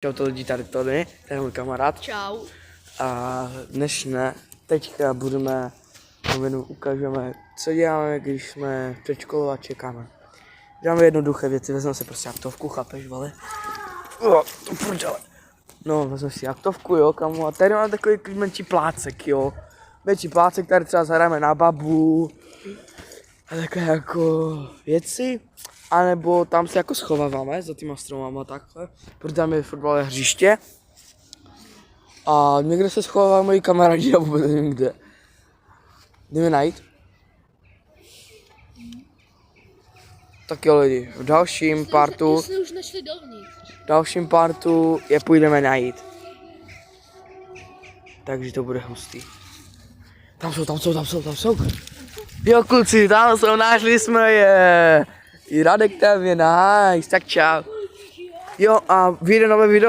Čau to lidi, tady Tony, to je můj kamarád. Čau. A teďka ukážeme, co děláme, když jsme v předškolu a čekáme. Děláme jednoduché věci, vezmeme si prostě aktovku, chápeš, vole? To prdele. No, vezmeme si aktovku, jo, kamo, a tady máme takový menší plácek, jo. Menší plácek, tady třeba zahráme na babu. A takové jako věci. A nebo tam se jako schováváme za těma stromama takhle, protože tam je fotbalové hřiště. A někde se schovávají moji kamarádi, já vůbec nevím kde. Jdeme najít? Tak jo lidi, v dalším partu je půjdeme najít. Takže to bude hustý. Tam jsou. Jo kluci, tam jsou, našli jsme je. I Radek tam je, nice, tak čau. Jo a vyjde nové video.